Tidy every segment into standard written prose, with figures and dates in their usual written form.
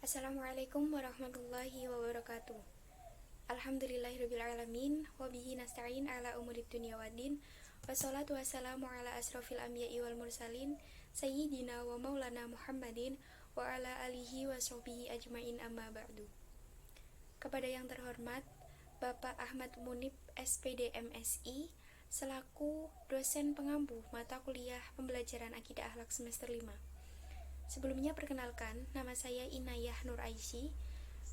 Assalamualaikum warahmatullahi wabarakatuh. Alhamdulillahirrabbilalamin. Wabihi nasta'in ala umurid dunia waddin. Wassalatu wassalamu ala asrafil anbiya'i wal mursalin Sayyidina wa maulana Muhammadin wa ala alihi wa sahbihi ajmain amma ba'du. Kepada yang terhormat Bapak Ahmad Munib SPD MSI selaku dosen pengampu mata kuliah pembelajaran akidah akhlak semester 5. Sebelumnya perkenalkan, nama saya Inayah Nur Aishi,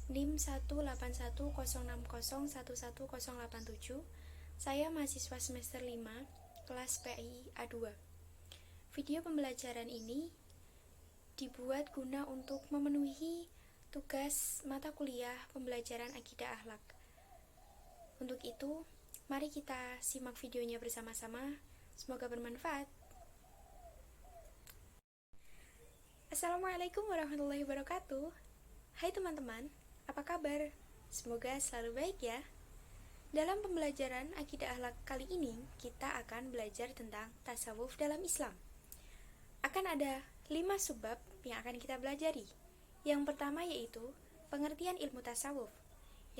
NIM 18106011087. Saya mahasiswa semester 5, kelas PI A2. Video pembelajaran ini dibuat guna untuk memenuhi tugas mata kuliah pembelajaran akidah akhlak. Untuk itu, mari kita simak videonya bersama-sama. Semoga bermanfaat. Assalamualaikum warahmatullahi wabarakatuh. Hai teman-teman, apa kabar? Semoga selalu baik ya. Dalam pembelajaran akidah akhlak kali ini, kita akan belajar tentang tasawuf dalam Islam. Akan ada 5 subbab yang akan kita pelajari. Yang pertama yaitu pengertian ilmu tasawuf.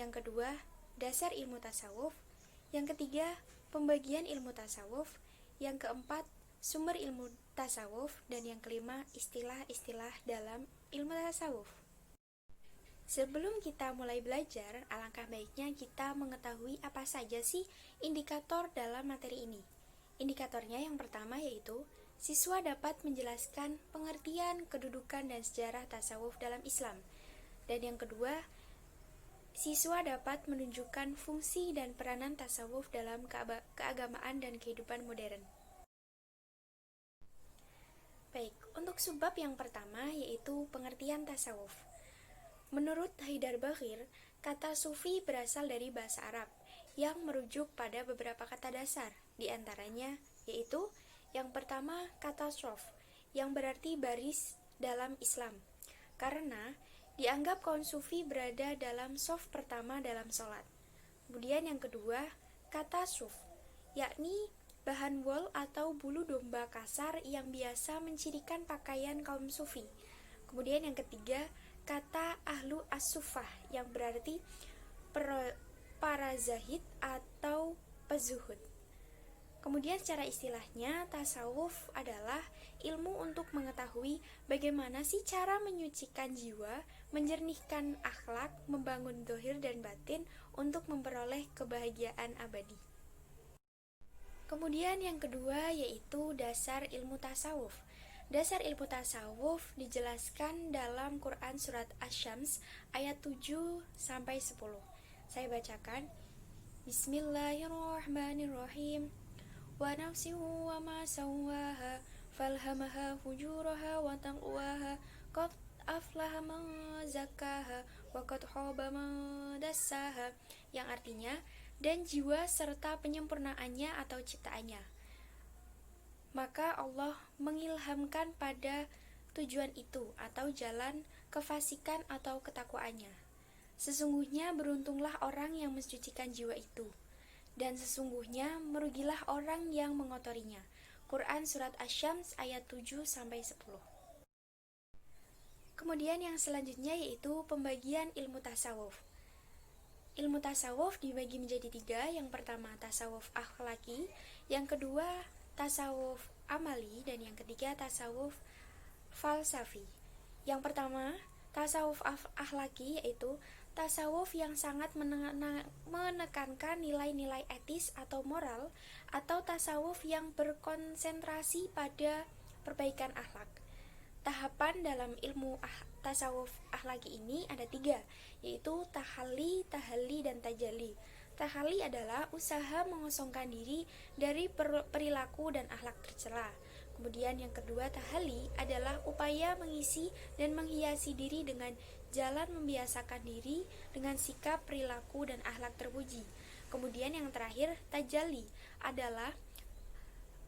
Yang kedua, dasar ilmu tasawuf. Yang ketiga, pembagian ilmu tasawuf. Yang keempat, sumber ilmu tasawuf, dan yang kelima, istilah-istilah dalam ilmu tasawuf. Sebelum kita mulai belajar, alangkah baiknya kita mengetahui apa saja sih indikator dalam materi ini. Indikatornya yang pertama yaitu siswa dapat menjelaskan pengertian, kedudukan, dan sejarah tasawuf dalam Islam. Dan yang kedua, siswa dapat menunjukkan fungsi dan peranan tasawuf dalam keagamaan dan kehidupan modern. Baik, untuk subbab yang pertama yaitu pengertian tasawuf. Menurut Haidar Bakhir, kata sufi berasal dari bahasa Arab yang merujuk pada beberapa kata dasar, di antaranya yaitu yang pertama kata sof, yang berarti baris dalam Islam, karena dianggap kaum sufi berada dalam sof pertama dalam sholat. Kemudian yang kedua, kata suf, yakni bahan wol atau bulu domba kasar yang biasa mencirikan pakaian kaum sufi. Kemudian yang ketiga, kata ahlu as-sufah yang berarti para zahid atau pezuhud. Kemudian secara istilahnya, tasawuf adalah ilmu untuk mengetahui bagaimana sih cara menyucikan jiwa, menjernihkan akhlak, membangun dohir dan batin untuk memperoleh kebahagiaan abadi. Kemudian yang kedua yaitu dasar ilmu tasawuf. Dasar ilmu tasawuf dijelaskan dalam Quran surat Asy-Syams ayat 7-10. Saya bacakan. Bismillahirrahmanirrahim. Wa nafsin wa ma sawwaha falhamaha fujuraha wa taqwaha qad aflaha man zakkaha wa qad khaba man dassaha, yang artinya dan jiwa serta penyempurnaannya atau ciptaannya. Maka Allah mengilhamkan pada tujuan itu atau jalan kefasikan atau ketakwaannya. Sesungguhnya beruntunglah orang yang mensucikan jiwa itu, dan sesungguhnya merugilah orang yang mengotorinya. Quran surat Asy-Syams ayat 7-10. Kemudian yang selanjutnya yaitu pembagian ilmu tasawuf. Ilmu tasawuf dibagi menjadi 3. Yang pertama tasawuf akhlaki, yang kedua tasawuf amali, dan yang ketiga tasawuf falsafi. Yang pertama tasawuf akhlaki yaitu tasawuf yang sangat menekankan nilai-nilai etis atau moral, atau tasawuf yang berkonsentrasi pada perbaikan akhlak. Tahapan dalam ilmu tasawuf akhlaki ini ada 3, yaitu tahalli, tahalli, dan tajalli. Tahalli adalah usaha mengosongkan diri dari perilaku dan akhlak tercela. Kemudian yang kedua, tahalli adalah upaya mengisi dan menghiasi diri dengan jalan membiasakan diri dengan sikap, perilaku, dan akhlak terpuji. Kemudian yang terakhir, tajalli adalah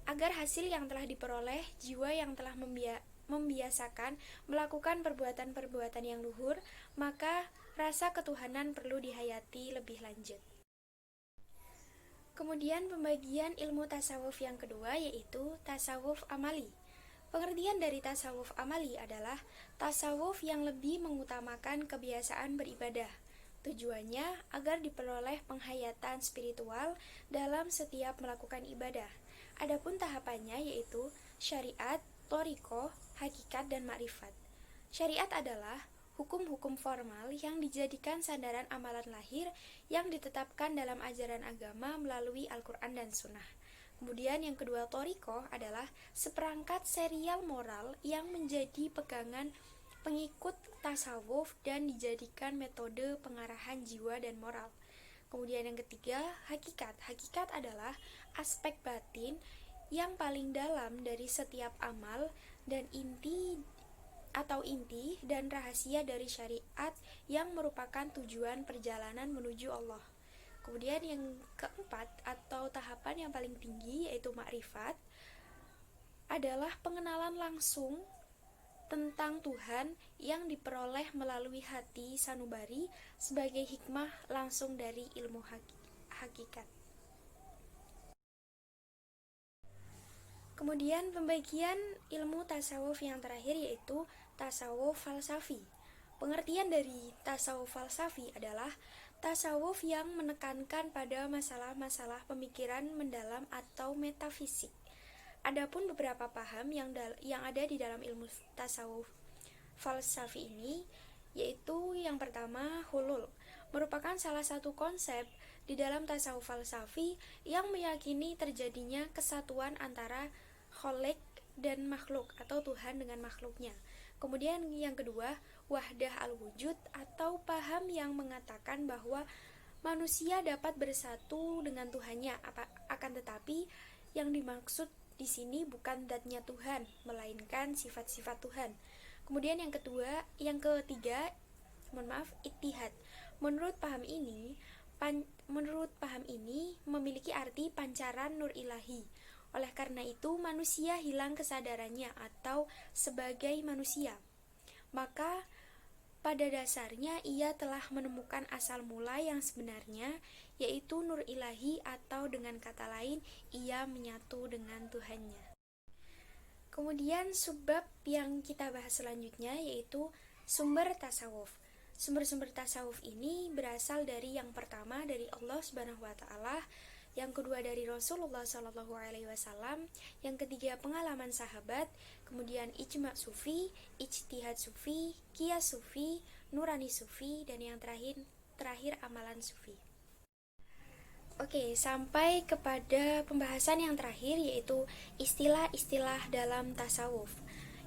agar hasil yang telah diperoleh, jiwa yang telah membiasakan melakukan perbuatan-perbuatan yang luhur, maka rasa ketuhanan perlu dihayati lebih lanjut. Kemudian pembagian ilmu tasawuf yang kedua yaitu tasawuf amali. Pengertian dari tasawuf amali adalah tasawuf yang lebih mengutamakan kebiasaan beribadah. Tujuannya agar diperoleh penghayatan spiritual dalam setiap melakukan ibadah. Adapun tahapannya yaitu syariat, thariqah, hakikat, dan makrifat. Syariat adalah hukum-hukum formal yang dijadikan sandaran amalan lahir yang ditetapkan dalam ajaran agama melalui Al-Quran dan Sunnah. Kemudian yang kedua, thariqah adalah seperangkat serial moral yang menjadi pegangan pengikut tasawuf dan dijadikan metode pengarahan jiwa dan moral. Kemudian yang ketiga, hakikat. Hakikat adalah aspek batin yang paling dalam dari setiap amal dan inti dan rahasia dari syariat yang merupakan tujuan perjalanan menuju Allah. Kemudian yang keempat atau tahapan yang paling tinggi yaitu makrifat adalah pengenalan langsung tentang Tuhan yang diperoleh melalui hati sanubari sebagai hikmah langsung dari ilmu hakikat. Kemudian pembagian ilmu tasawuf yang terakhir yaitu tasawuf falsafi. Pengertian dari tasawuf falsafi adalah tasawuf yang menekankan pada masalah-masalah pemikiran mendalam atau metafisik. Adapun beberapa paham yang ada di dalam ilmu tasawuf falsafi ini, yaitu yang pertama hulul, merupakan salah satu konsep di dalam tasawuf falsafi yang meyakini terjadinya kesatuan antara khalik dan makhluk atau Tuhan dengan makhluknya. Kemudian yang kedua, wahdah al-wujud atau paham yang mengatakan bahwa manusia dapat bersatu dengan Tuhannya, akan tetapi yang dimaksud di sini bukan zatnya Tuhan, melainkan sifat-sifat Tuhan. Kemudian yang ketiga, ittihad. Menurut paham ini memiliki arti pancaran nur ilahi. Oleh karena itu, manusia hilang kesadarannya atau sebagai manusia. Maka pada dasarnya ia telah menemukan asal mula yang sebenarnya, yaitu nur ilahi atau dengan kata lain, ia menyatu dengan Tuhannya. Kemudian subbab yang kita bahas selanjutnya yaitu sumber tasawuf. Sumber-sumber tasawuf ini berasal dari yang pertama dari Allah Subhanahu wa taala, yang kedua dari Rasulullah SAW, yang ketiga pengalaman sahabat, kemudian ijma sufi, ijtihad sufi, qiyas sufi, nurani sufi, dan yang terakhir amalan sufi. Oke, sampai kepada pembahasan yang terakhir yaitu istilah-istilah dalam tasawuf.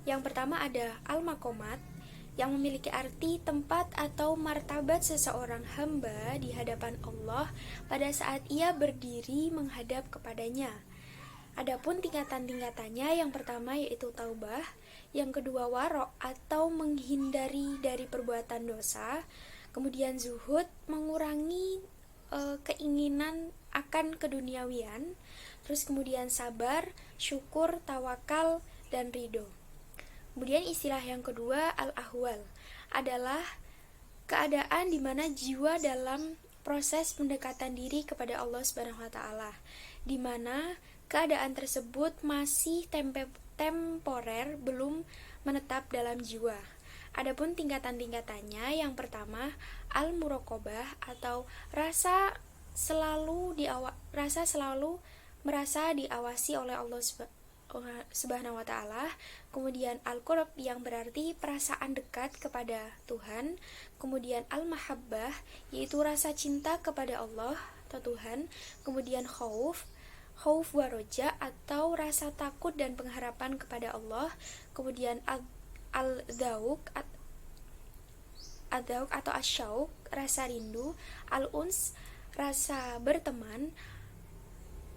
Yang pertama ada al-maqamat, yang memiliki arti tempat atau martabat seseorang hamba di hadapan Allah pada saat ia berdiri menghadap kepadanya. Adapun tingkatan-tingkatannya, yang pertama yaitu taubah, yang kedua waro' atau menghindari dari perbuatan dosa, kemudian zuhud, mengurangi keinginan akan keduniawian, terus kemudian sabar, syukur, tawakal, dan ridho. Kemudian istilah yang kedua, al-ahwal, adalah keadaan di mana jiwa dalam proses pendekatan diri kepada Allah Subhanahu wa taala, di mana keadaan tersebut masih temporer, belum menetap dalam jiwa. Adapun tingkatan-tingkatannya, yang pertama al-muraqabah atau rasa selalu merasa diawasi oleh Allah Subhanahu wa taala. Kemudian al-qurb yang berarti perasaan dekat kepada Tuhan. Kemudian al-mahabbah yaitu rasa cinta kepada Allah atau Tuhan. Kemudian khauf wa roja atau rasa takut dan pengharapan kepada Allah. Kemudian al-dzauq atau asyauq rasa rindu. Al-uns rasa berteman.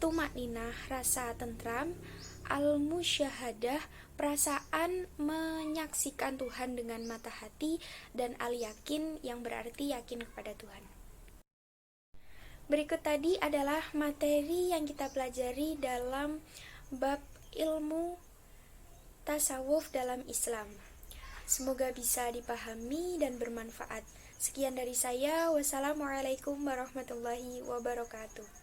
Tumakninah rasa tentram. Al-musyahadah perasaan menyaksikan Tuhan dengan mata hati, dan al-yakin yang berarti yakin kepada Tuhan. Berikut tadi adalah materi yang kita pelajari dalam bab ilmu tasawuf dalam Islam. Semoga bisa dipahami dan bermanfaat. Sekian dari saya. Wassalamualaikum warahmatullahi wabarakatuh.